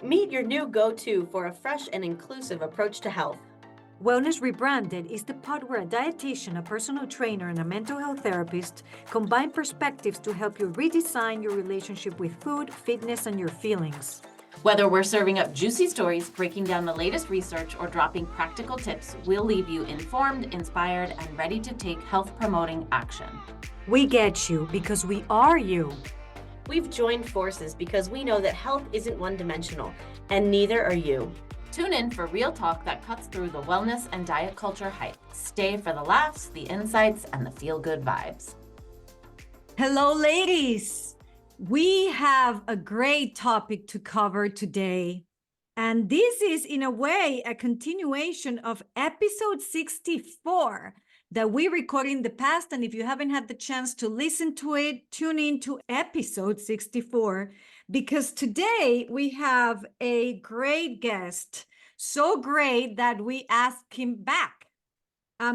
Meet your new go-to for a fresh and inclusive approach to health. Wellness Rebranded is the pod where a dietitian, a personal trainer, and a mental health therapist combine perspectives to help you redesign your relationship with food, fitness, and your feelings. Whether we're serving up juicy stories, breaking down the latest research, or dropping practical tips, we'll leave you informed, inspired, and ready to take health-promoting action. We get you because we are you. We've joined forces because we know that health isn't one-dimensional, and neither are you. Tune in for real talk that cuts through the wellness and diet culture hype. Stay for the laughs, the insights, and the feel-good vibes. Hello, ladies. We have a great topic to cover today. And this is, in a way, a continuation of episode 64 that we recorded in the past. And if you haven't had the chance to listen to it, tune in to episode 64, because today we have a great guest, so great that we asked him back.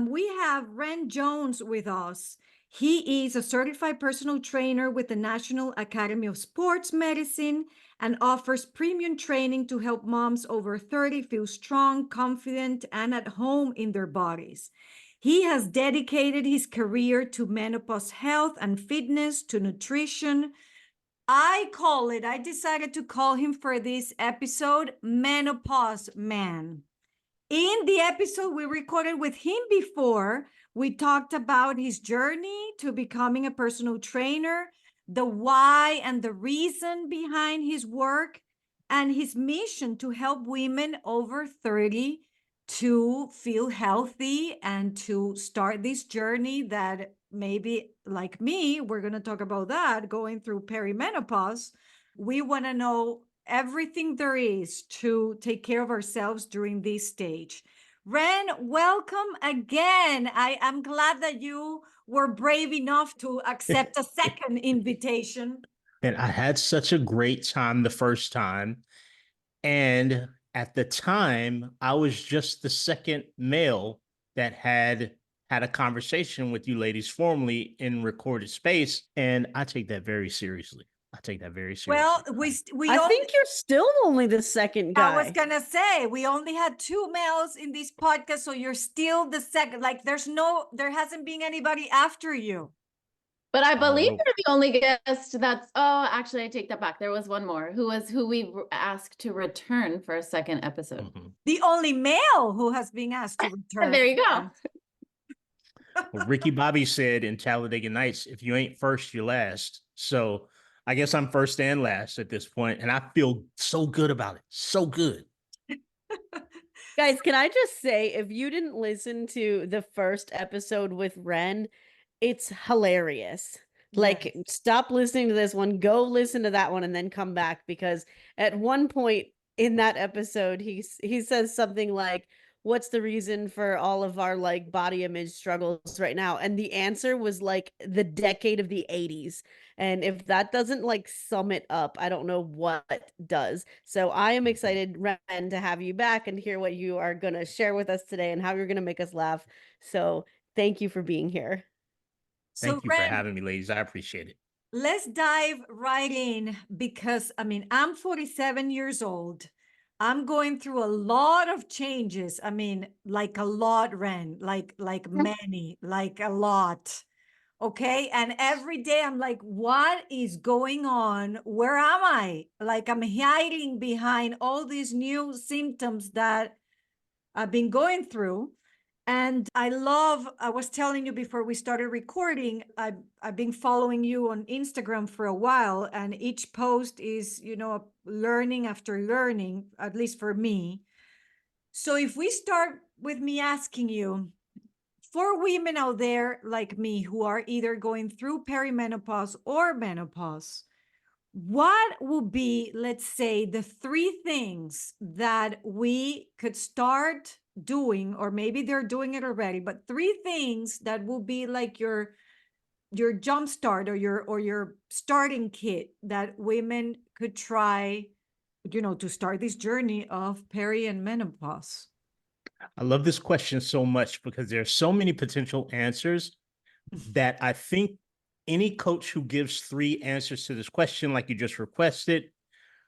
We have Ren Jones with us. He is a certified personal trainer with the National Academy of Sports Medicine and offers premium training to help moms over 30 feel strong, confident, and at home in their bodies. He has dedicated his career to menopause health and fitness, to nutrition. I decided to call him for this episode, Menopause Man. In the episode we recorded with him before, we talked about his journey to becoming a personal trainer, the why and the reason behind his work, and his mission to help women over 30 to feel healthy and to start this journey that maybe, like me, we're going to talk about that, going through perimenopause. We want to know everything there is to take care of ourselves during this stage. Ren, welcome again. I am glad that you were brave enough to accept a second invitation. And I had such a great time the first time. And at the time, I was just the second male that had a conversation with you ladies formally in recorded space. And I take that very seriously. Well, I think you're still only the second guy. I was gonna say we only had two males in this podcast, so you're still the second. Like there hasn't been anybody after you. But I believe you're the only guest that's, actually, I take that back. There was one more who we asked to return for a second episode. Mm-hmm. The only male who has been asked to return. There you go. Well, Ricky Bobby said in Talladega Nights, if you ain't first, you're last. So I guess I'm first and last at this point, and I feel so good about it. So good. Guys, can I just say, if you didn't listen to the first episode with Ren, it's hilarious. Yes. Like, stop listening to this one, go listen to that one, and then come back, because at one point in that episode, he says something like, what's the reason for all of our like body image struggles right now? And the answer was like the decade of the 80s. And if that doesn't like sum it up, I don't know what does. So I am excited, Ren, to have you back and hear what you are going to share with us today and how you're going to make us laugh. So thank you for being here. Thank you for having me, ladies. I appreciate it. Let's dive right in, because I'm 47 years old. I'm going through a lot of changes. Like a lot, Ren, like many, like a lot. Okay. And every day I'm like, what is going on? Where am I? Like, I'm hiding behind all these new symptoms that I've been going through. And I was telling you before we started recording, I've been following you on Instagram for a while, and each post is, learning after learning, at least for me. So if we start with me asking you, for women out there like me who are either going through perimenopause or menopause, what will be, let's say, the three things that we could start doing, or maybe they're doing it already, but three things that will be like your jump start or your starting kit that women could try, to start this journey of peri and menopause? I love this question so much because there are so many potential answers that I think any coach who gives three answers to this question, like you just requested,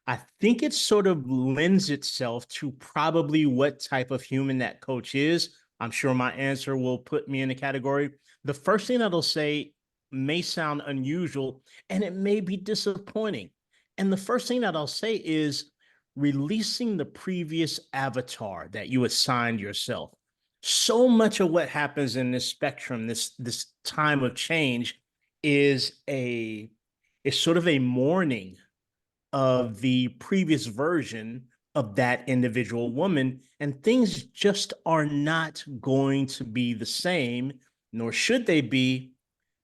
I think it sort of lends itself to probably what type of human that coach is. I'm sure my answer will put me in the category. The first thing that I'll say may sound unusual and it may be disappointing. And the first thing that I'll say is releasing the previous avatar that you assigned yourself. So much of what happens in this spectrum, this time of change, is sort of a mourning of the previous version of that individual woman, and things just are not going to be the same, nor should they be,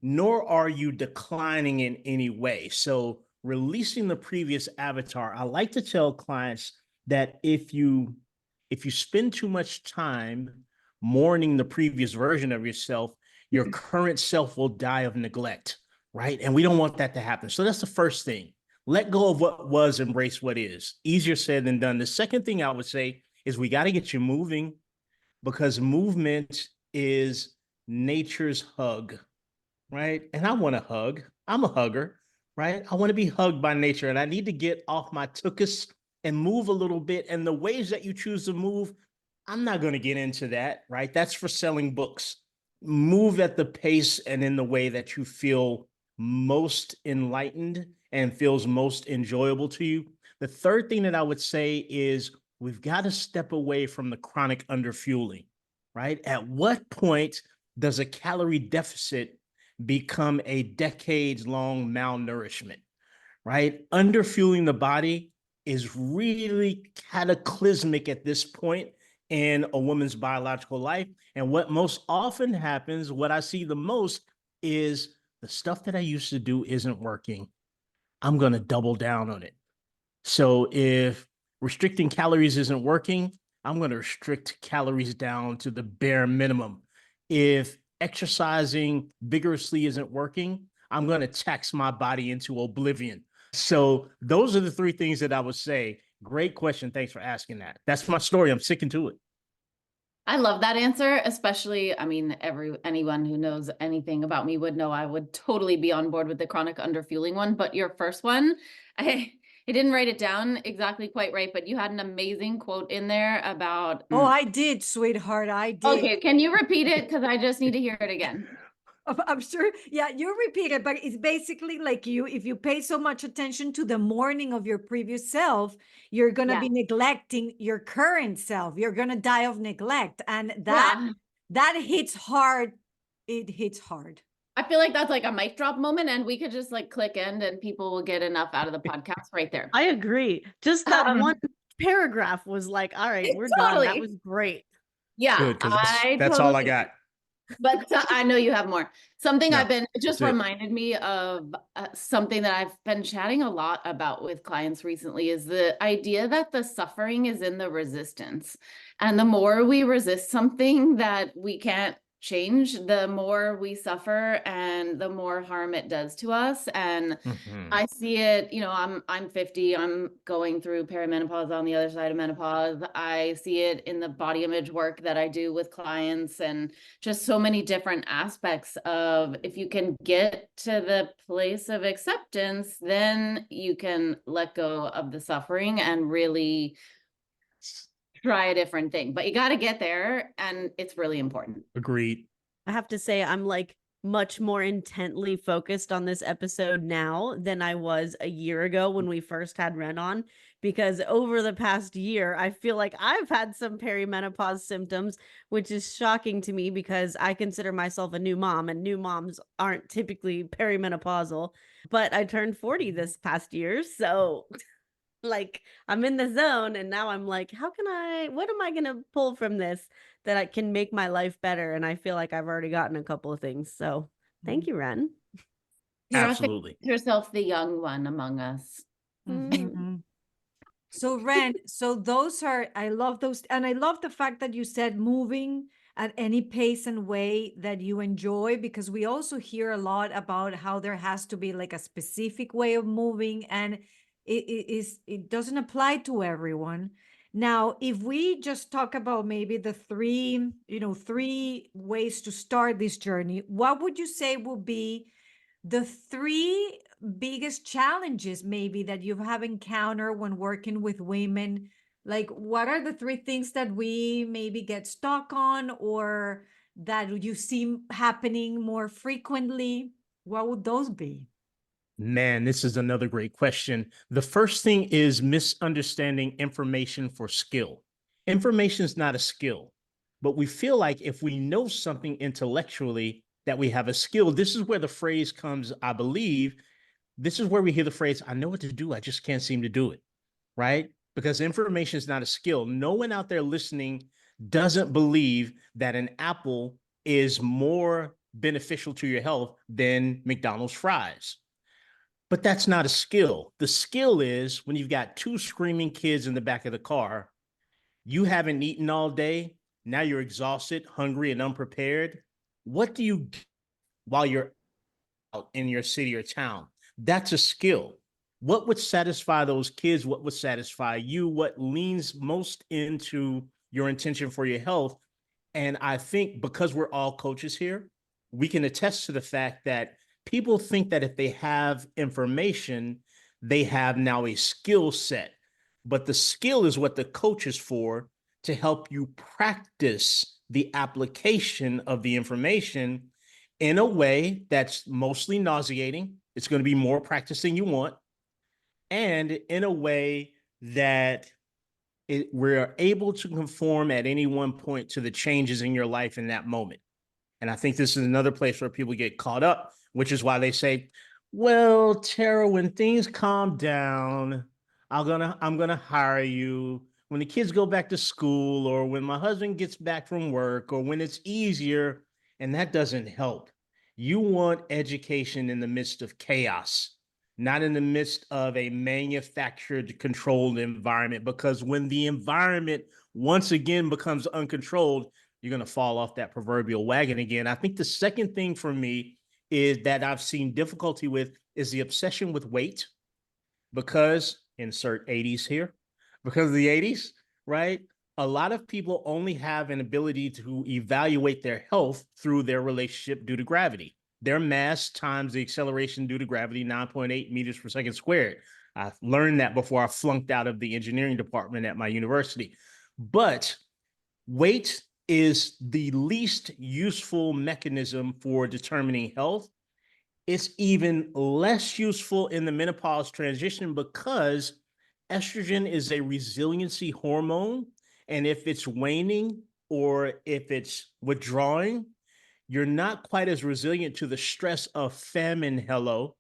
nor are you declining in any way. So releasing the previous avatar, I like to tell clients that if you spend too much time mourning the previous version of yourself, your current self will die of neglect, right? And we don't want that to happen. So that's the first thing. Let go of what was, embrace what is. Easier said than done. The second thing I would say is we got to get you moving, because movement is nature's hug, right? And I want a hug. I'm a hugger, right? I want to be hugged by nature, and I need to get off my tuchus and move a little bit. And the ways that you choose to move, I'm not going to get into that, right? That's for selling books. Move at the pace and in the way that you feel most enlightened and feels most enjoyable to you. The third thing that I would say is we've got to step away from the chronic underfueling, right? At what point does a calorie deficit become a decades-long malnourishment, right? Underfueling the body is really cataclysmic at this point in a woman's biological life. And what most often happens, what I see the most, is the stuff that I used to do isn't working. I'm going to double down on it. So if restricting calories isn't working, I'm going to restrict calories down to the bare minimum. If exercising vigorously isn't working, I'm going to tax my body into oblivion. So those are the three things that I would say. Great question. Thanks for asking that. That's my story. I'm sticking to it. I love that answer, especially, I mean, anyone who knows anything about me would know I would totally be on board with the chronic underfueling one. But your first one, I didn't write it down exactly quite right, but you had an amazing quote in there about. Oh, I did, sweetheart. I did. Okay, can you repeat it? Because I just need to hear it again. I'm sure. Yeah, you repeat it, but it's basically like if you pay so much attention to the mourning of your previous self, you're going to be neglecting your current self. You're going to die of neglect. And that hits hard. It hits hard. I feel like that's like a mic drop moment, and we could just like click end and people will get enough out of the podcast right there. I agree. Just that one paragraph was like, all right, we're done. That was great. Yeah, good, that's all I got. But I know you have more. Something I've been, it just reminded me of something that I've been chatting a lot about with clients recently, is the idea that the suffering is in the resistance. And the more we resist something that we can't change, the more we suffer and the more harm it does to us. And I see it, you know, I'm 50, I'm going through perimenopause, on the other side of menopause. I see it in the body image work that I do with clients, and just so many different aspects of, if you can get to the place of acceptance, then you can let go of the suffering and really try a different thing. But you got to get there, and it's really important. Agreed. I have to say, I'm like much more intently focused on this episode now than I was a year ago when we first had Ren on, because over the past year, I feel like I've had some perimenopause symptoms, which is shocking to me because I consider myself a new mom, and new moms aren't typically perimenopausal. But I turned 40 this past year, so like I'm in the zone, and now I'm like, what am I going to pull from this that I can make my life better? And I feel like I've already gotten a couple of things. So thank you, Ren. Absolutely. Yourself the young one among us. So Ren, so those are, I love those. And I love the fact that you said moving at any pace and way that you enjoy, because we also hear a lot about how there has to be like a specific way of moving, and it doesn't apply to everyone. Now, if we just talk about maybe the three ways to start this journey, what would you say will be the three biggest challenges maybe that you have encountered when working with women? Like, what are the three things that we maybe get stuck on, or that you see happening more frequently? What would those be? Man, this is another great question. The first thing is misunderstanding information for skill. Information is not a skill, but we feel like if we know something intellectually, that we have a skill. This is where the phrase comes, I believe. This is where we hear the phrase, I know what to do, I just can't seem to do it, right? Because information is not a skill. No one out there listening doesn't believe that an apple is more beneficial to your health than McDonald's fries. But that's not a skill. The skill is when you've got two screaming kids in the back of the car, you haven't eaten all day, now you're exhausted, hungry, and unprepared. What do you do while you're out in your city or town? That's a skill. What would satisfy those kids? What would satisfy you? What leans most into your intention for your health? And I think because we're all coaches here, we can attest to the fact that people think that if they have information, they have now a skill set. But the skill is what the coach is for, to help you practice the application of the information in a way that's mostly nauseating. It's going to be more practice than you want. And in a way that we're able to conform at any one point to the changes in your life in that moment. And I think this is another place where people get caught up, which is why they say, well, Tara, when things calm down, I'm gonna hire you. When the kids go back to school, or when my husband gets back from work, or when it's easier, and that doesn't help. You want education in the midst of chaos, not in the midst of a manufactured, controlled environment, because when the environment once again becomes uncontrolled, you're going to fall off that proverbial wagon again. I think the second thing for me is that I've seen difficulty with is the obsession with weight, because insert 80s here, because of the 80s, right? A lot of people only have an ability to evaluate their health through their relationship due to gravity. Their mass times the acceleration due to gravity, 9.8 meters per second squared. I learned that before I flunked out of the engineering department at my university. But weight is the least useful mechanism for determining health. It's even less useful in the menopause transition because estrogen is a resiliency hormone. And if it's waning or if it's withdrawing, you're not quite as resilient to the stress of famine. Hello.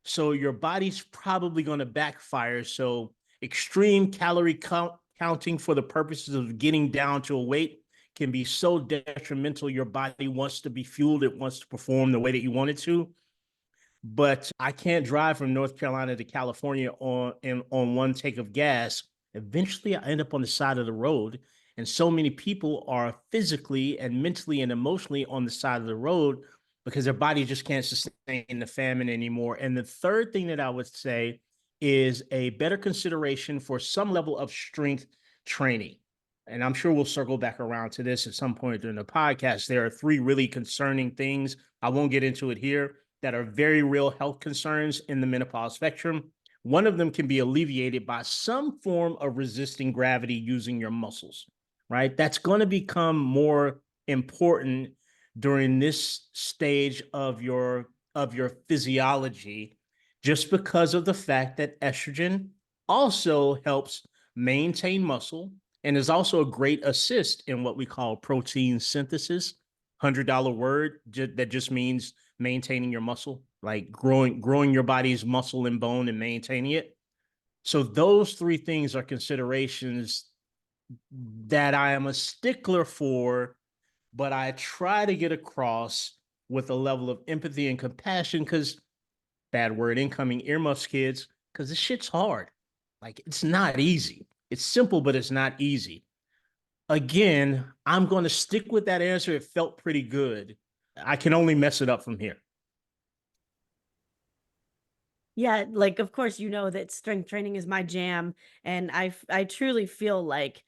So your body's probably going to backfire. So extreme calorie counting for the purposes of getting down to a weight can be so detrimental. Your body wants to be fueled. It wants to perform the way that you want it to. But I can't drive from North Carolina to California on one take of gas. Eventually, I end up on the side of the road. And so many people are physically and mentally and emotionally on the side of the road because their body just can't sustain the famine anymore. And the third thing that I would say is a better consideration for some level of strength training. And I'm sure we'll circle back around to this at some point during the podcast. There are three really concerning things. I won't get into it here, that are very real health concerns in the menopause spectrum. One of them can be alleviated by some form of resisting gravity using your muscles, right? That's going to become more important during this stage of your physiology, just because of the fact that estrogen also helps maintain muscle and is also a great assist in what we call protein synthesis. $100 word that just means maintaining your muscle, like growing your body's muscle and bone and maintaining it. So those three things are considerations that I am a stickler for, but I try to get across with a level of empathy and compassion, because bad word incoming, earmuffs, kids, because this shit's hard. Like, it's not easy. It's simple, but it's not easy. Again, I'm going to stick with that answer. It felt pretty good. I can only mess it up from here. Yeah, like of course you know that strength training is my jam, and I truly feel like,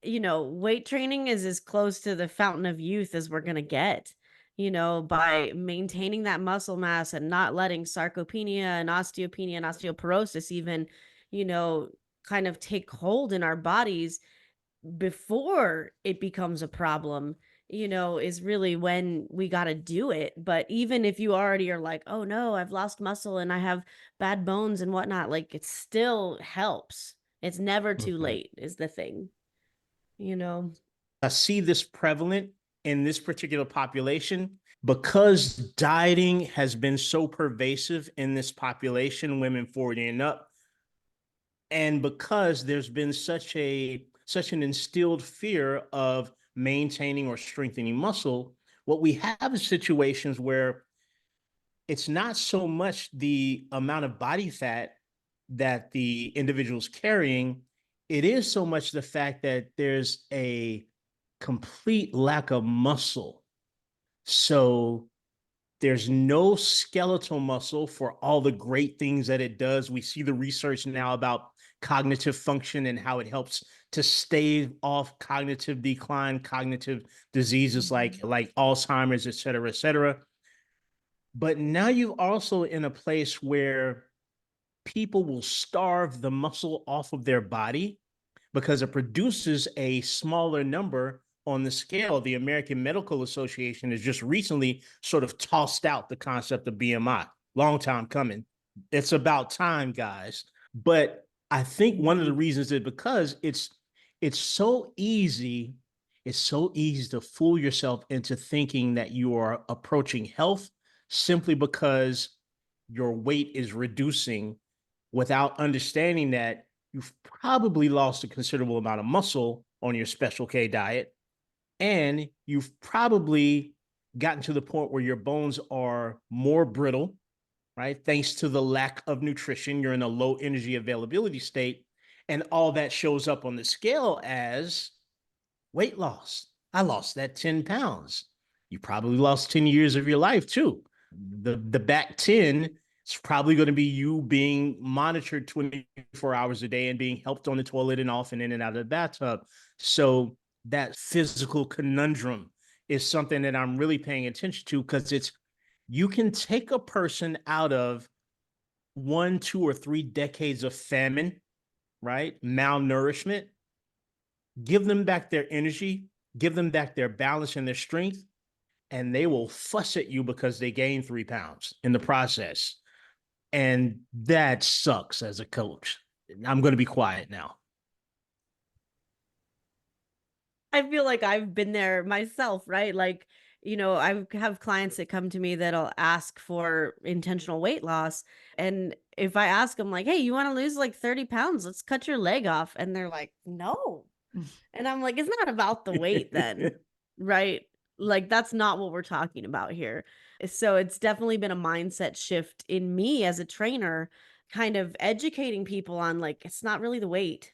weight training is as close to the fountain of youth as we're going to get. by maintaining that muscle mass and not letting sarcopenia and osteopenia and osteoporosis even, you know, kind of take hold in our bodies before it becomes a problem, is really when we got to do it. But even if you already are like, oh no, I've lost muscle and I have bad bones and whatnot, like it still helps. It's never too Mhm. late, is the thing, you know? I see this prevalent in this particular population because dieting has been so pervasive in this population, women 40 and up, and because there's been such an instilled fear of maintaining or strengthening muscle. What we have is situations where it's not so much the amount of body fat that the individual's carrying, it is so much the fact that there's a complete lack of muscle. So there's no skeletal muscle for all the great things that it does. We see the research now about cognitive function and how it helps to stave off cognitive decline, cognitive diseases like Alzheimer's, et cetera, et cetera. But now you're also in a place where people will starve the muscle off of their body because it produces a smaller number on the scale. The American Medical Association has just recently sort of tossed out the concept of BMI. Long time coming. It's about time, guys. But I think one of the reasons is because it's so easy, it's so easy to fool yourself into thinking that you are approaching health simply because your weight is reducing without understanding that you've probably lost a considerable amount of muscle on your Special K diet, and you've probably gotten to the point where your bones are more brittle, right? Thanks to the lack of nutrition, you're in a low energy availability state, and all that shows up on the scale as weight loss. I lost that 10 pounds. You probably lost 10 years of your life too. The back 10 is probably going to be you being monitored 24 hours a day and being helped on the toilet and off and in and out of the bathtub. So that physical conundrum is something that I'm really paying attention to, because you can take a person out of 1, 2, or 3 decades of famine, right? Malnourishment, give them back their energy, give them back their balance and their strength, and they will fuss at you because they gained 3 pounds in the process. And that sucks as a coach. I'm going to be quiet now. I feel like I've been there myself, right? Like, I have clients that come to me that'll ask for intentional weight loss. And if I ask them, like, hey, you want to lose like 30 pounds, let's cut your leg off. And they're like, no. And I'm like, it's not about the weight then, right? Like, that's not what we're talking about here. So it's definitely been a mindset shift in me as a trainer, kind of educating people on like, it's not really the weight.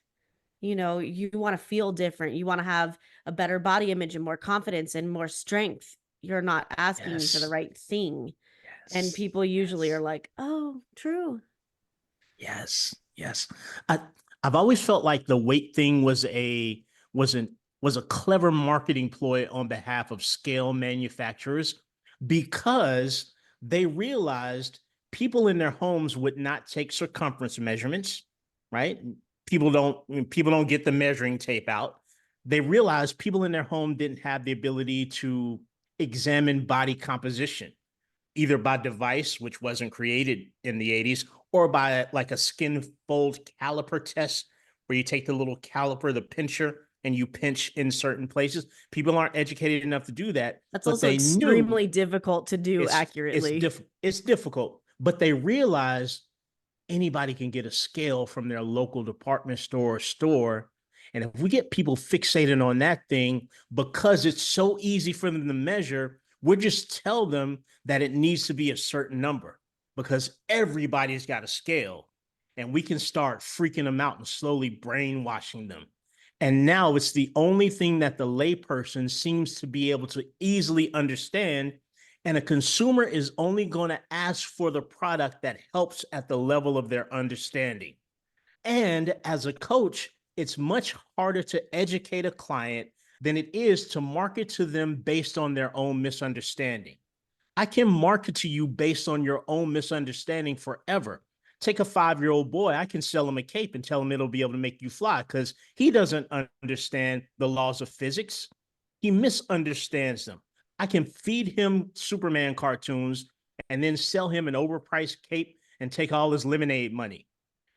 You want to feel different. You want to have a better body image and more confidence and more strength. You're not asking me for the Yes. right thing. And Yes. people usually Yes. are like, oh, true. Yes. Yes. I, I've always felt like the weight thing wasn't was a clever marketing ploy on behalf of scale manufacturers, because they realized people in their homes would not take circumference measurements, right? People don't get the measuring tape out. They realized people in their home didn't have the ability to examine body composition, either by device, which wasn't created in the 80s, or by like a skin fold caliper test where you take the little caliper, the pincher, and you pinch in certain places. People aren't educated enough to do that, That's but also they knew extremely difficult to do accurately. it's difficult, but they realized anybody can get a scale from their local department store or store. And if we get people fixated on that thing because it's so easy for them to measure, we'll just tell them that it needs to be a certain number because everybody's got a scale. And we can start freaking them out and slowly brainwashing them. And now it's the only thing that the layperson seems to be able to easily understand. And a consumer is only going to ask for the product that helps at the level of their understanding. And as a coach, it's much harder to educate a client than it is to market to them based on their own misunderstanding. I can market to you based on your own misunderstanding forever. Take a 5-year-old boy, I can sell him a cape and tell him it'll be able to make you fly because he doesn't understand the laws of physics. He misunderstands them. I can feed him Superman cartoons and then sell him an overpriced cape and take all his lemonade money.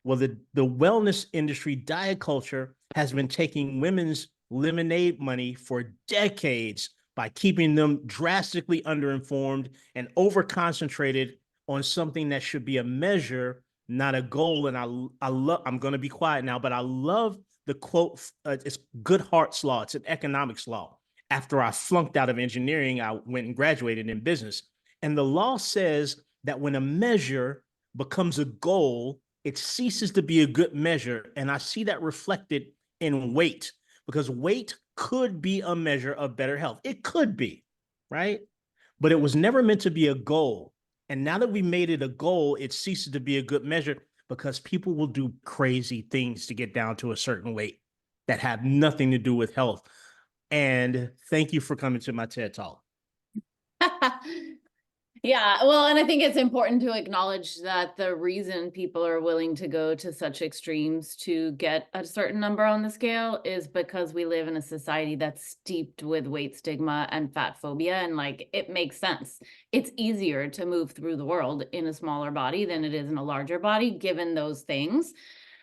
Well, the wellness industry, diet culture, has been taking women's lemonade money for decades by keeping them drastically underinformed and over concentrated on something that should be a measure, not a goal. And I love, I'm going to be quiet now, but I love the quote. It's Goodhart's law. It's an economics law. After I flunked out of engineering, I went and graduated in business. And the law says that when a measure becomes a goal, it ceases to be a good measure. And I see that reflected in weight, because weight could be a measure of better health. It could be, right? But it was never meant to be a goal. And now that we made it a goal, it ceases to be a good measure because people will do crazy things to get down to a certain weight that have nothing to do with health. And thank you for coming to my TED Talk. Yeah, well, and I think it's important to acknowledge that the reason people are willing to go to such extremes to get a certain number on the scale is because we live in a society that's steeped with weight stigma and fat phobia. And like, it makes sense. It's easier to move through the world in a smaller body than it is in a larger body, given those things.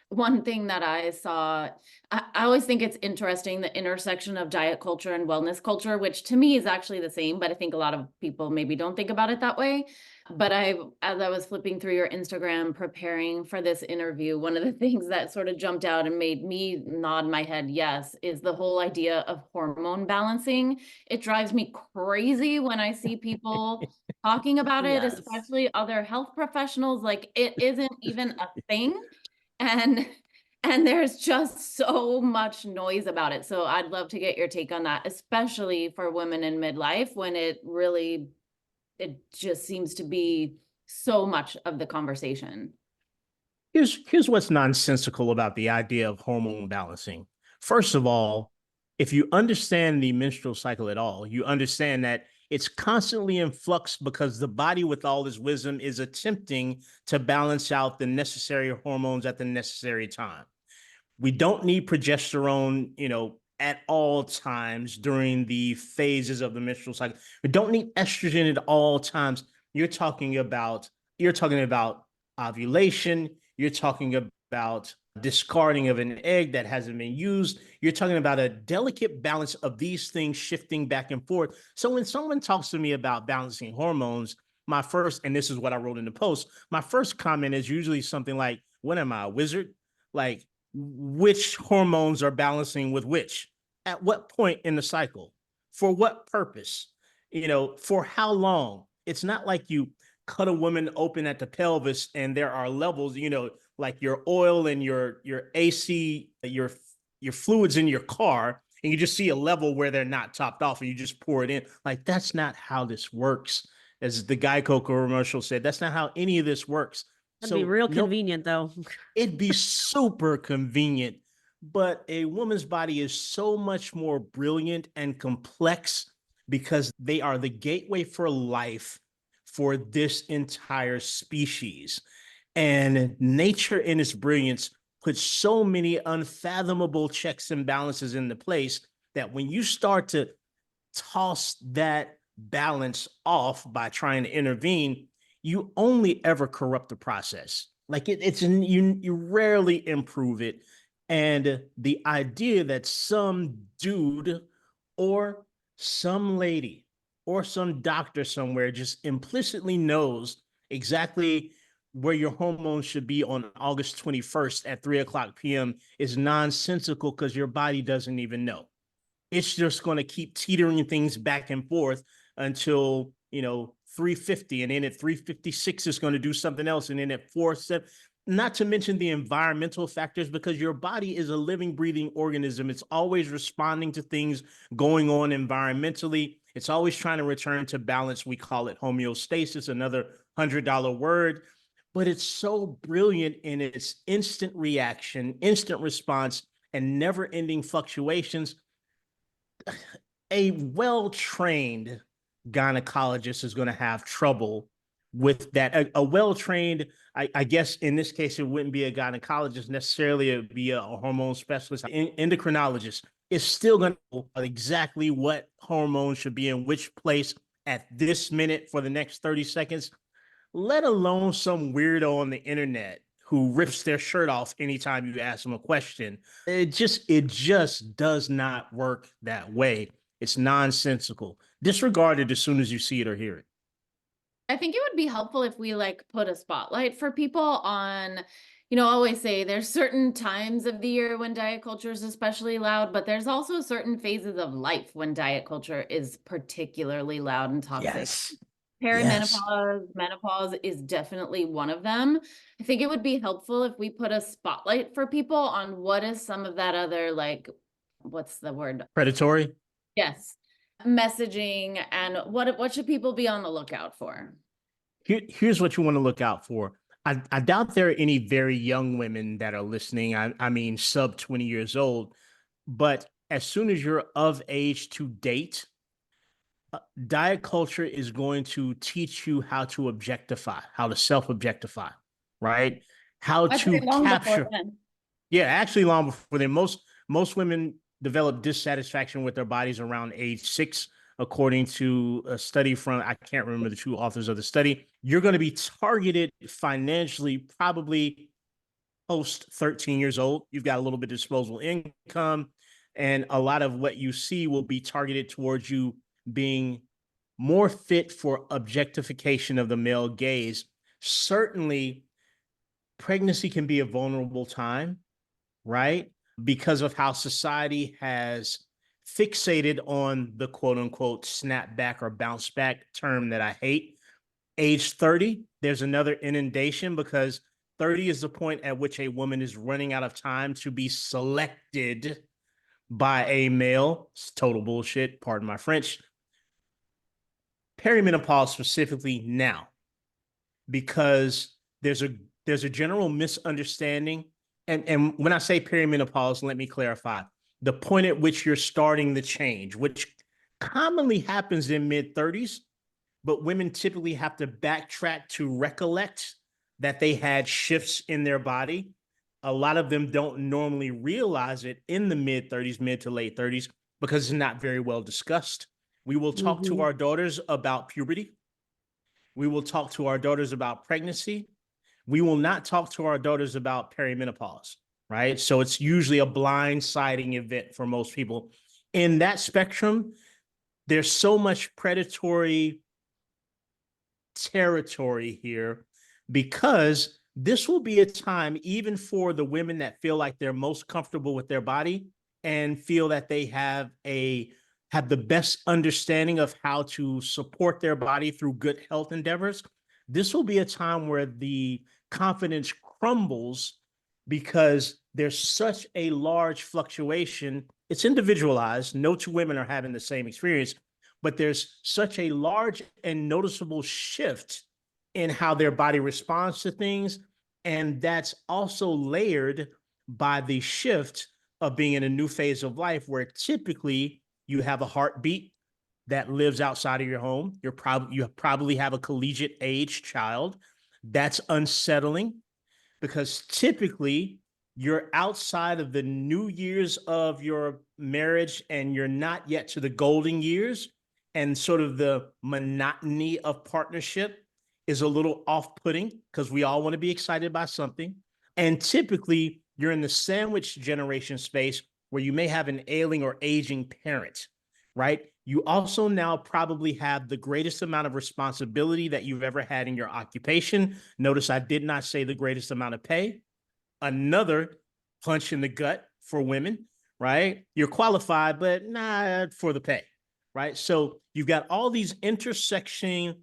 One thing that I saw, I always think it's interesting, the intersection of diet culture and wellness culture, which to me is actually the same, but I think a lot of people maybe don't think about it that way. But as I was flipping through your Instagram, preparing for this interview, one of the things that sort of jumped out and made me nod my head yes, is the whole idea of hormone balancing. It drives me crazy when I see people talking about it, Yes. especially other health professionals, like it isn't even a thing. And there's just so much noise about it. So I'd love to get your take on that, especially for women in midlife when it just seems to be so much of the conversation. Here's what's nonsensical about the idea of hormone balancing. First of all, if you understand the menstrual cycle at all, you understand that it's constantly in flux because the body, with all its wisdom, is attempting to balance out the necessary hormones at the necessary time. We don't need progesterone, at all times during the phases of the menstrual cycle. We don't need estrogen at all times. You're talking about ovulation. You're talking about discarding of an egg that hasn't been used. You're talking about a delicate balance of these things shifting back and forth. So when someone talks to me about balancing hormones, my first, and this is what I wrote in the post, my first comment is usually something like, what am I, a wizard? Like, which hormones are balancing with which? At what point in the cycle? For what purpose? For how long? It's not like you cut a woman open at the pelvis and there are levels, like your oil and your AC, your fluids in your car, and you just see a level where they're not topped off and you just pour it in. Like, that's not how this works. As the Geico commercial said, that's not how any of this works. That'd be real convenient, though. It'd be super convenient, but a woman's body is so much more brilliant and complex because they are the gateway for life for this entire species. And nature in its brilliance puts so many unfathomable checks and balances into place that when you start to toss that balance off by trying to intervene, you only ever corrupt the process. Like you rarely improve it. And the idea that some dude or some lady or some doctor somewhere just implicitly knows exactly where your hormones should be on August 21st at 3:00 p.m. is nonsensical because your body doesn't even know. It's just going to keep teetering things back and forth until 350, and then at 356 it's going to do something else, and then at 47, not to mention the environmental factors, because your body is a living, breathing organism. It's always responding to things going on environmentally. It's always trying to return to balance. We call it homeostasis, another $100 word, but it's so brilliant in its instant reaction, instant response, and never-ending fluctuations. a well-trained gynecologist is going to have trouble with that. A well-trained, I guess in this case, it wouldn't be a gynecologist necessarily, it would be a hormone specialist, endocrinologist is still going to know exactly what hormone should be in which place at this minute for the next 30 seconds, let alone some weirdo on the internet who rips their shirt off anytime you ask them a question. It just does not work that way. It's nonsensical. Disregard it as soon as you see it or hear it. I think it would be helpful if we like put a spotlight for people on, I always say there's certain times of the year when diet culture is especially loud, but there's also certain phases of life when diet culture is particularly loud and toxic. Yes. Perimenopause, menopause is definitely one of them. I think it would be helpful if we put a spotlight for people on what is some of that other, like, what's the word? Predatory? Yes. Messaging, and what should people be on the lookout for? Here's what you want to look out for. I doubt there are any very young women that are listening. I mean, sub 20 years old. But as soon as you're of age to date, diet culture is going to teach you how to objectify, how to self-objectify, right? How I'd say to long before capture. then. Yeah, actually long before then. Most women develop dissatisfaction with their bodies around age 6, according to a study from, I can't remember the two authors of the study. You're going to be targeted financially probably post 13 years old. You've got a little bit of disposable income, and a lot of what you see will be targeted towards you being more fit for objectification of the male gaze. Certainly, pregnancy can be a vulnerable time, right? Because of how society has fixated on the quote unquote snap back or bounce back term that I hate. Age 30, there's another inundation because 30 is the point at which a woman is running out of time to be selected by a male. It's total bullshit, pardon my French. Perimenopause specifically now, because there's a general misunderstanding. And when I say perimenopause, let me clarify. The point at which you're starting the change, which commonly happens in mid-30s, but women typically have to backtrack to recollect that they had shifts in their body. A lot of them don't normally realize it in the mid-30s, mid to late 30s, because it's not very well discussed. We will talk to our daughters about puberty. We will talk to our daughters about pregnancy. We will not talk to our daughters about perimenopause, right? So it's usually a blindsiding event for most people. In that spectrum, there's so much predatory territory here, because this will be a time, even for the women that feel like they're most comfortable with their body and feel that they have the best understanding of how to support their body through good health endeavors. This will be a time where the confidence crumbles because there's such a large fluctuation. It's individualized. No two women are having the same experience, but there's such a large and noticeable shift in how their body responds to things. And that's also layered by the shift of being in a new phase of life where typically you have a heartbeat that lives outside of your home. You probably have a collegiate age child. That's unsettling because typically you're outside of the new years of your marriage and you're not yet to the golden years, and sort of the monotony of partnership is a little off-putting because we all want to be excited by something. And typically you're in the sandwich generation space where you may have an ailing or aging parent, right? You also now probably have the greatest amount of responsibility that you've ever had in your occupation. Notice I did not say the greatest amount of pay. Another punch in the gut for women, right? You're qualified, but not for the pay, right? So you've got all these intersecting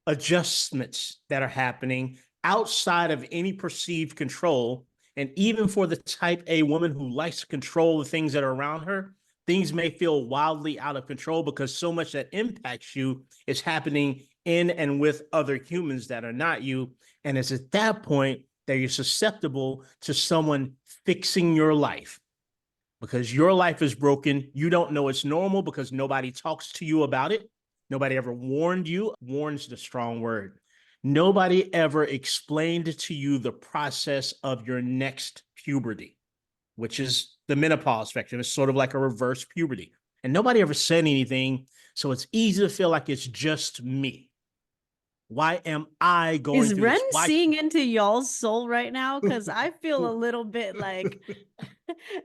adjustments that are happening outside of any perceived control. And even for the type A woman who likes to control the things that are around her, things may feel wildly out of control because so much that impacts you is happening in and with other humans that are not you. And it's at that point that you're susceptible to someone fixing your life, because your life is broken. You don't know it's normal because nobody talks to you about it. Nobody ever warned you. Warn's the strong word. Nobody ever explained to you the process of your next puberty, which is the menopause spectrum. It's sort of like a reverse puberty. And nobody ever said anything. So it's easy to feel like it's just me. Why am I going Is through Ren this? Why? seeing into y'all's soul right now? Because I feel a little bit like,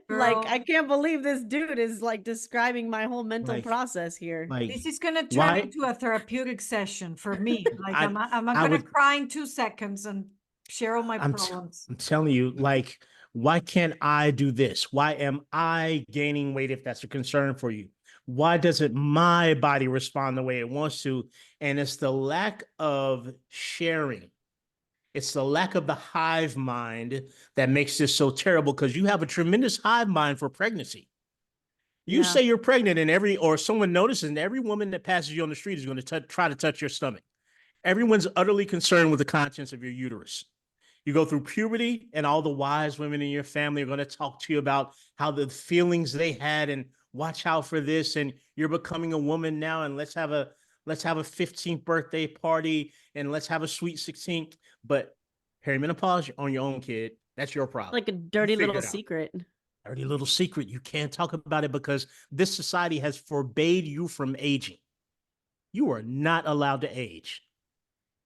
like I Girl. can't believe this dude is like describing my whole mental like, process here. like, This is gonna turn why? into a therapeutic session for me. Like I, I'm I gonna would, cry in 2 seconds and share all my I'm, problems. I'm telling you, like, why can't I do this? Why am I gaining weight if that's a concern for you? Why doesn't my body respond the way it wants to? And it's the lack of sharing. It's the lack of the hive mind that makes this so terrible, because you have a tremendous hive mind for pregnancy. You Yeah. say you're pregnant and or someone notices, and every woman that passes you on the street is going to try to touch your stomach. Everyone's utterly concerned with the contents of your uterus. You go through puberty, and all the wise women in your family are going to talk to you about how the feelings they had, and watch out for this, and you're becoming a woman now, and let's have a 15th birthday party, and let's have a sweet 16th. But perimenopause, you're on your own, kid. That's your problem. Like a You dirty figure little it out. secret. Dirty little secret. You can't talk about it because this society has forbade you from aging. You are not allowed to age.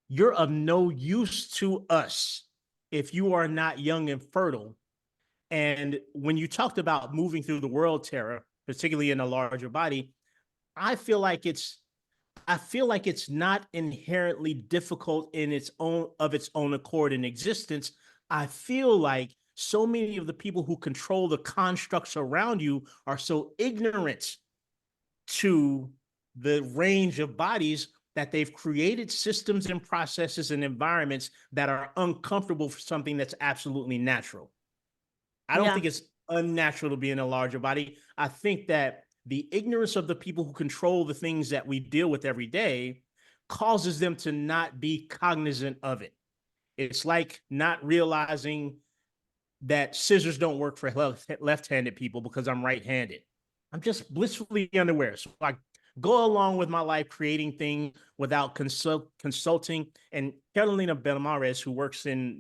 You're of no use to us if you are not young and fertile. And when you talked about moving through the world, Tara, particularly in a larger body, I feel like it's not inherently difficult in its own accord in existence. I feel like so many of the people who control the constructs around you are so ignorant to the range of bodies that they've created systems and processes and environments that are uncomfortable for something that's absolutely natural. I don't Yeah. think it's unnatural to be in a larger body. I think that the ignorance of the people who control the things that we deal with every day causes them to not be cognizant of it. It's like not realizing that scissors don't work for left-handed people because I'm right-handed. I'm just blissfully unaware. So I go along with my life creating things without consulting. And Carolina Belmares,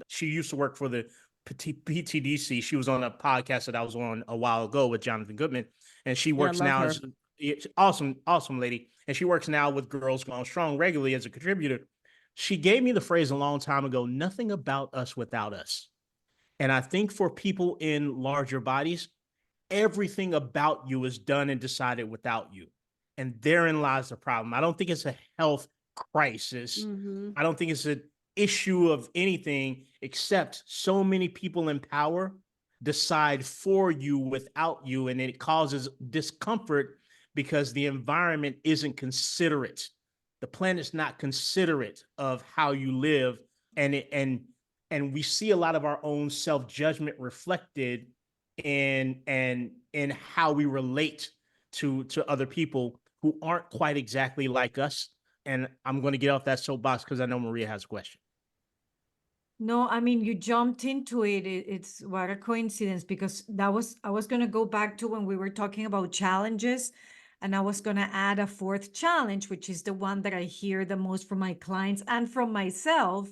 she used to work for the PTDC. She was on a podcast that I was on a while ago with Jonathan Goodman. And she Yeah, works love now her. as awesome, awesome lady. And she works now with Girls Gone Strong regularly as a contributor. She gave me the phrase a long time ago, nothing about us without us. And I think for people in larger bodies, everything about you is done and decided without you. And therein lies the problem. I don't think it's a health crisis. Mm-hmm. I don't think it's an issue of anything, except so many people in power decide for you without you. And it causes discomfort because the environment isn't considerate. The planet's not considerate of how you live. And we see a lot of our own self-judgment reflected in how we relate to other people who aren't quite exactly like us. And I'm going to get off that soapbox because I know Maria has a question. No, I mean, you jumped into it. It's what a coincidence, because I was going to go back to when we were talking about challenges, and I was going to add a fourth challenge, which is the one that I hear the most from my clients and from myself.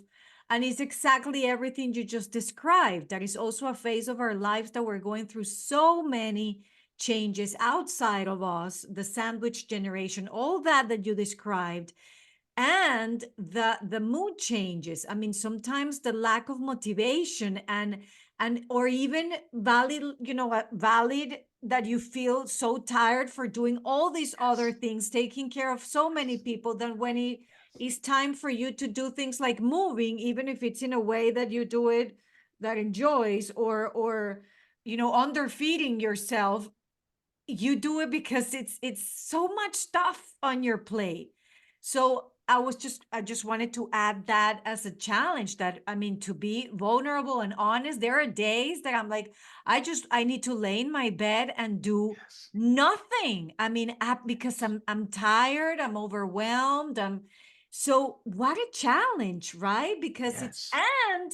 And it's exactly everything you just described. That is also a phase of our lives that we're going through so many changes outside of us, the sandwich generation, all that you described, and the mood changes. I mean, sometimes the lack of motivation and or even valid, valid that you feel so tired for doing all these other things, taking care of so many people, that when it is time for you to do things like moving, even if it's in a way that you do it that enjoys, or underfeeding yourself, you do it because it's so much stuff on your plate. So I just wanted to add that as a challenge, that I mean, to be vulnerable and honest. There are days that I'm like, I need to lay in my bed and do nothing. I mean, because I'm tired, I'm overwhelmed. So what a challenge, right? Because Yes. and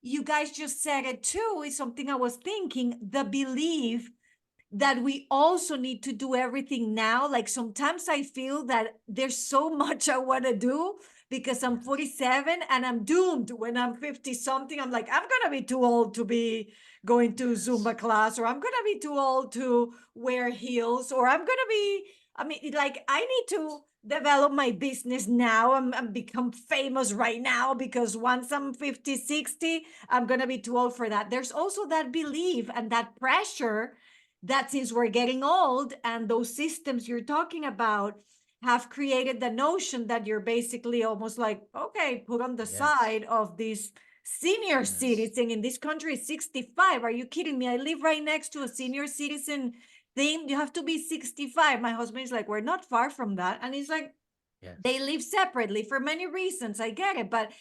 you guys just said it too, is something I was thinking, the belief that we also need to do everything now. Like sometimes I feel that there's so much I want to do because I'm 47 and I'm doomed when I'm 50 something. I'm like, I'm going to be too old to be going to Zumba class, or I'm going to be too old to wear heels, or I'm going to be, I mean, like I need to develop my business now. I'm become famous right now because once I'm 50, 60, I'm going to be too old for that. There's also that belief and that pressure that since we're getting old and those systems you're talking about have created the notion that you're basically almost like, okay, put on the side of this senior citizen in this country is 65. Are you kidding me? I live right next to a senior citizen thing. You have to be 65. My husband is like, we're not far from that. And he's like, they live separately for many reasons. I get it. But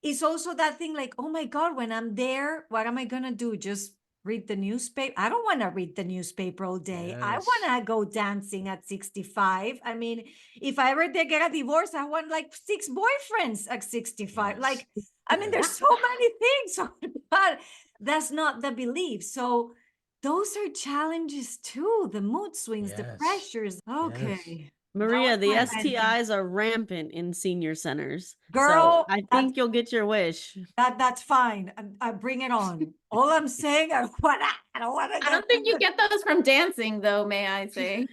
it's also that thing like, oh my God, when I'm there, what am I going to do? Just read the newspaper? I don't want to read the newspaper all day. I want to go dancing at 65. I mean, if I ever did get a divorce, I want like 6 boyfriends at 65. Like, I mean, there's so many things, but that's not the belief. So those are challenges too. The mood swings, the pressures. Okay. Maria, the my venting. STIs are rampant in senior centers. Girl, so I think you'll get your wish. that's fine. I bring it on. All I'm saying, I don't want to. I don't think you get those from dancing, though, may I say.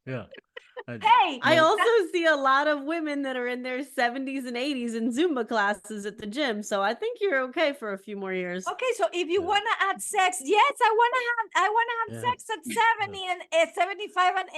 Yeah. Hey, I also see a lot of women that are in their 70s and 80s in Zumba classes at the gym. So I think you're okay for a few more years. okay, so if you want to add sex, yes, I want to have sex at 70 and 75 and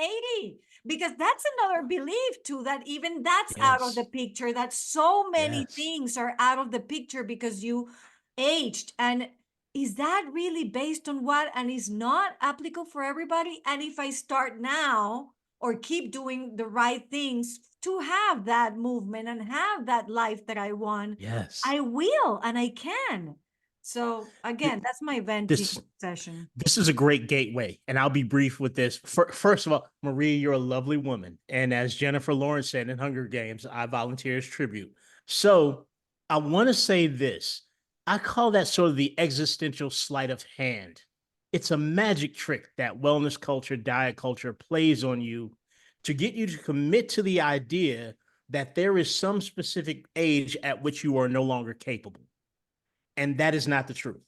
80, because that's another belief too, that even that's out of the picture, that so many things are out of the picture because you aged. And is that really based on what, and is not applicable for everybody? And if I start now or keep doing the right things to have that movement and have that life that I want, I will and I can. So again, that's my venting session. This is a great gateway, and I'll be brief with this. First of all, Maria, you're a lovely woman. And as Jennifer Lawrence said in Hunger Games, I volunteer as tribute. So I want to say this. I call that sort of the existential sleight of hand. It's a magic trick that wellness culture, diet culture plays on you to get you to commit to the idea that there is some specific age at which you are no longer capable. And that is not the truth.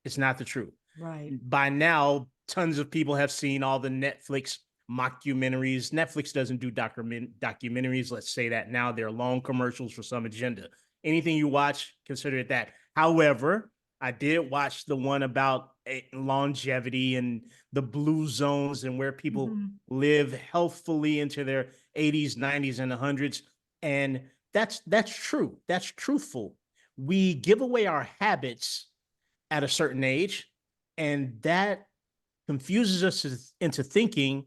It's not the truth. Right. By now, tons of people have seen all the Netflix mockumentaries. Netflix doesn't do documentaries. Let's say that now. They're long commercials for some agenda. Anything you watch, consider it that. However, I did watch the one about longevity and the blue zones and where people live healthfully into their 80s, 90s, and 100s. And that's true. That's truthful. We give away our habits at a certain age, and that confuses us into thinking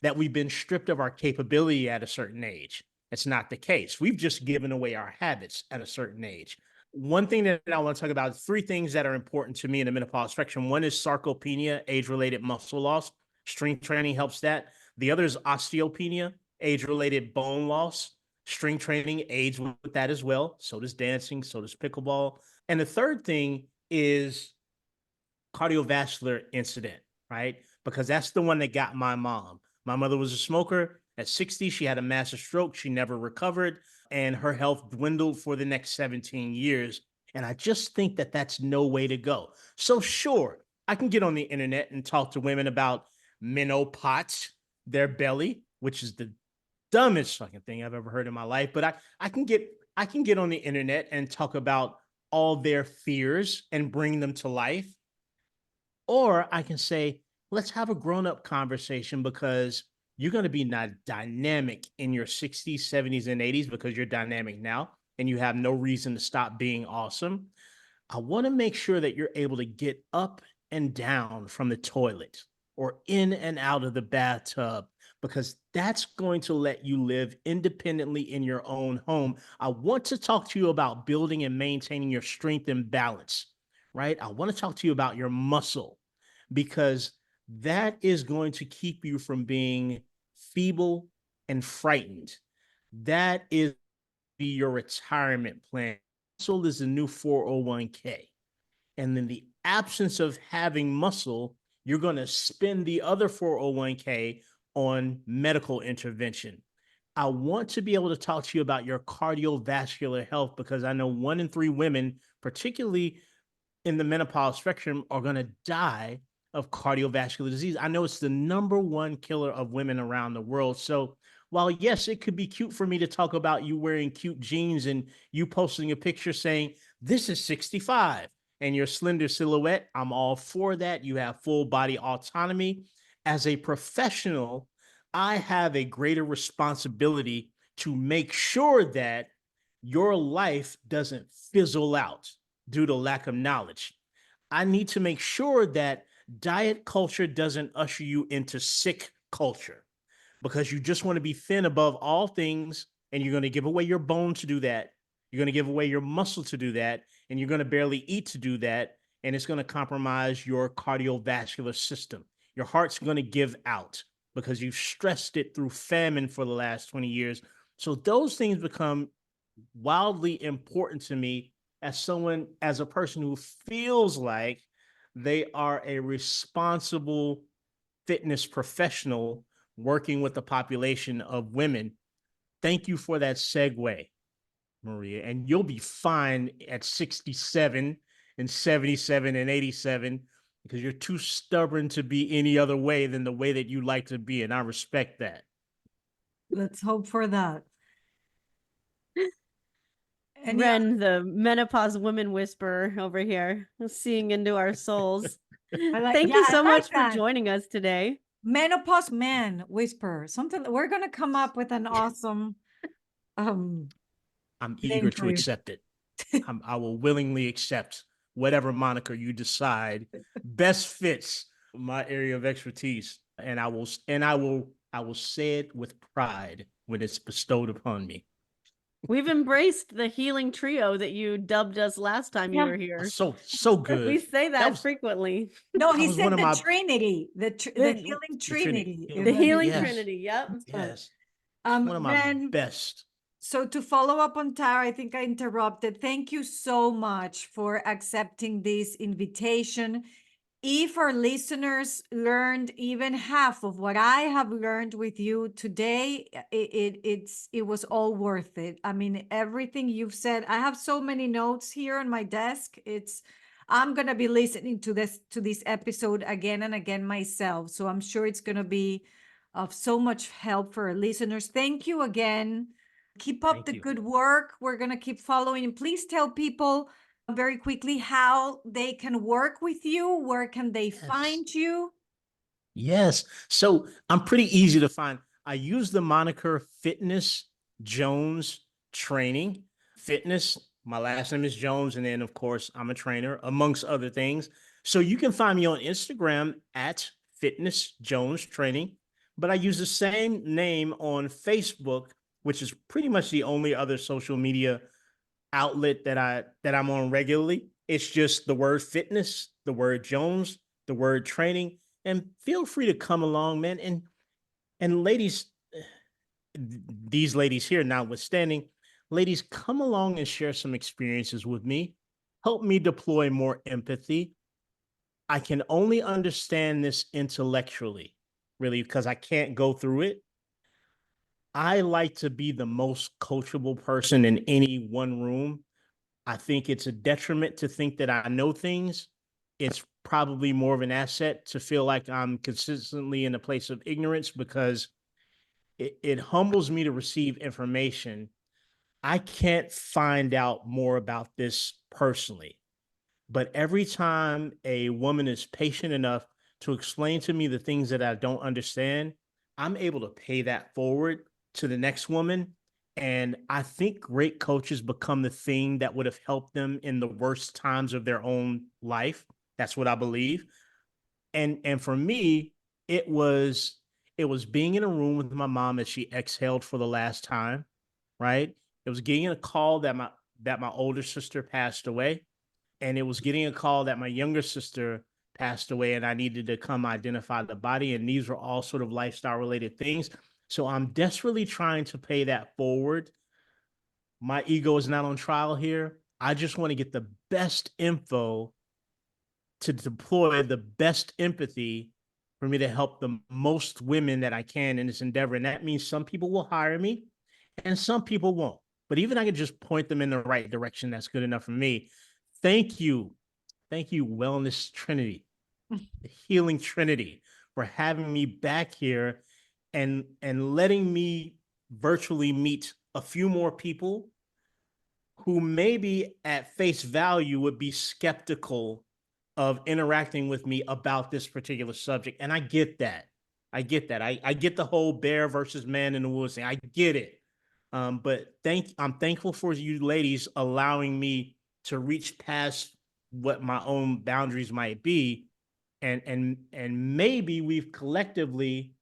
that we've been stripped of our capability at a certain age. It's not the case. We've just given away our habits at a certain age. One thing that I want to talk about, 3 things that are important to me in the menopause spectrum. One is sarcopenia, age-related muscle loss. Strength training helps that. The other is osteopenia, age-related bone loss. Strength training aids with that as well. So does dancing, so does pickleball. And the third thing is cardiovascular incident, right? Because that's the one that got my mom. My mother was a smoker. At 60, she had a massive stroke. She never recovered, and her health dwindled for the next 17 years. And I just think that that's no way to go. So sure, I can get on the internet and talk to women about menopause, their belly, which is the dumbest fucking thing I've ever heard in my life. But I can get on the internet and talk about all their fears and bring them to life. Or I can say, let's have a grown-up conversation, because you're going to be not dynamic in your 60s, 70s, and 80s because you're dynamic now and you have no reason to stop being awesome. I want to make sure that you're able to get up and down from the toilet or in and out of the bathtub, because that's going to let you live independently in your own home. I want to talk to you about building and maintaining your strength and balance, right? I want to talk to you about your muscle, because that is going to keep you from being feeble and frightened. That is your retirement plan. Muscle is the new 401k. And in the absence of having muscle, you're going to spend the other 401k on medical intervention. I want to be able to talk to you about your cardiovascular health because I know 1 in 3 women, particularly in the menopause spectrum, are going to die of cardiovascular disease. I know it's the #1 killer of women around the world. So while yes, it could be cute for me to talk about you wearing cute jeans and you posting a picture saying, this is 65 and your slender silhouette, I'm all for that. You have full body autonomy. As a professional, I have a greater responsibility to make sure that your life doesn't fizzle out due to lack of knowledge. I need to make sure that diet culture doesn't usher you into sick culture because you just want to be thin above all things and you're going to give away your bone to do that. You're going to give away your muscle to do that, and you're going to barely eat to do that, and it's going to compromise your cardiovascular system. Your heart's going to give out because you've stressed it through famine for the last 20 years. So those things become wildly important to me as someone, as a person who feels like they are a responsible fitness professional working with a population of women. Thank you for that segue, Maria. And you'll be fine at 67 and 77 and 87 because you're too stubborn to be any other way than the way that you like to be. And I respect that. Let's hope for that. Ren, the menopause women whisperer over here, seeing into our souls. Thank you so much for joining us today. Menopause Man whisperer. Something we're gonna come up with an awesome I'm eager to accept it. I will willingly accept whatever moniker you decide best fits my area of expertise. And I will say it with pride when it's bestowed upon me. We've embraced the healing trio that you dubbed us last time you were here. So good. We say that frequently. No, he said the Trinity, the healing Trinity. The healing Trinity, yep. Yes. One of my best. So to follow up on Tara, I think I interrupted. Thank you so much for accepting this invitation. If our listeners learned even half of what I have learned with you today, it was all worth it. I mean, everything you've said, I have so many notes here on my desk. I'm gonna be listening to this episode again and again myself. So I'm sure it's gonna be of so much help for our listeners. Thank you again. Keep up the good work. We're gonna keep following, and please tell people very quickly how they can work with you. Where can they find you? Yes. So I'm pretty easy to find. I use the moniker Fitness Jones Training. Fitness, my last name is Jones. And then, of course, I'm a trainer, amongst other things. So you can find me on Instagram at Fitness Jones Training. But I use the same name on Facebook, which is pretty much the only other social media outlet that I'm on regularly. It's just the word fitness, the word Jones, the word training, and feel free to come along, man. And ladies, these ladies here notwithstanding, ladies, come along and share some experiences with me. Help me deploy more empathy. I can only understand this intellectually, really, because I can't go through it. I like to be the most coachable person in any one room. I think it's a detriment to think that I know things. It's probably more of an asset to feel like I'm consistently in a place of ignorance because it humbles me to receive information. I can't find out more about this personally. But every time a woman is patient enough to explain to me the things that I don't understand, I'm able to pay that forward to the next woman. And I think great coaches become the thing that would have helped them in the worst times of their own life. That's what I believe. And for me, it was being in a room with my mom as she exhaled for the last time, right? It was getting a call that my older sister passed away. And it was getting a call that my younger sister passed away and I needed to come identify the body. And these were all sort of lifestyle related things. So I'm desperately trying to pay that forward. My ego is not on trial here. I just want to get the best info to deploy the best empathy for me to help the most women that I can in this endeavor. And that means some people will hire me and some people won't. But even I can just point them in the right direction, that's good enough for me. Thank you. Thank you, Wellness Trinity, the Healing Trinity, for having me back here and letting me virtually meet a few more people who maybe at face value would be skeptical of interacting with me about this particular subject. And I get that. I get that. I get the whole bear versus man in the woods thing. I get it. But I'm thankful for you ladies allowing me to reach past what my own boundaries might be. And maybe we've collectively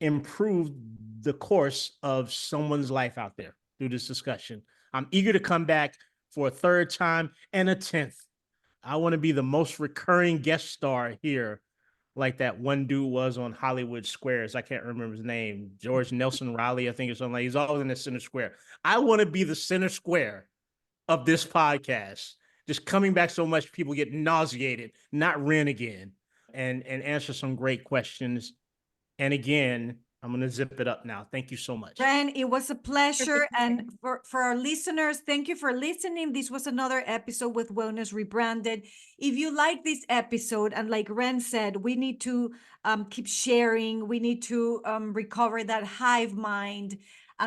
improved the course of someone's life out there through this discussion. I'm eager to come back for a third time and a 10th. I want to be the most recurring guest star here, like that one dude was on Hollywood Squares. I can't remember his name. George Nelson Riley, I think, or something like. He's always in the center square. I want to be the center square of this podcast. Just coming back so much, people get nauseated, not Ren again, and answer some great questions. And again, I'm going to zip it up now. Thank you so much. Ren, it was a pleasure. And for our listeners, thank you for listening. This was another episode with Wellness Rebranded. If you like this episode, and like Ren said, we need to keep sharing. We need to recover that hive mind.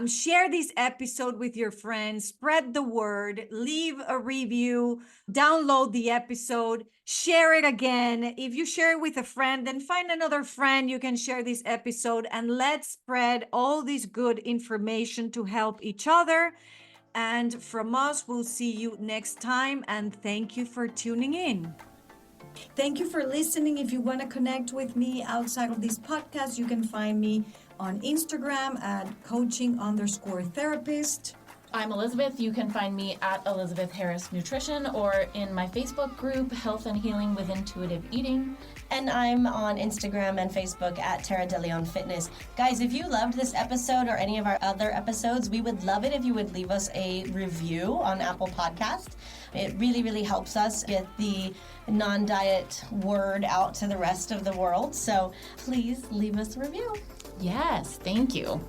Share this episode with your friends, spread the word, leave a review, download the episode, share it again. If you share it with a friend, then find another friend you can share this episode, and let's spread all this good information to help each other. And from us, we'll see you next time. And thank you for tuning in. Thank you for listening. If you want to connect with me outside of this podcast, you can find me on Instagram at coaching_therapist. I'm Elizabeth. You can find me at Elizabeth Harris Nutrition or in my Facebook group, Health and Healing with Intuitive Eating. And I'm on Instagram and Facebook at Tara DeLeon Fitness. Guys, if you loved this episode or any of our other episodes, we would love it if you would leave us a review on Apple Podcast. It really, really helps us get the non-diet word out to the rest of the world. So please leave us a review. Yes, thank you.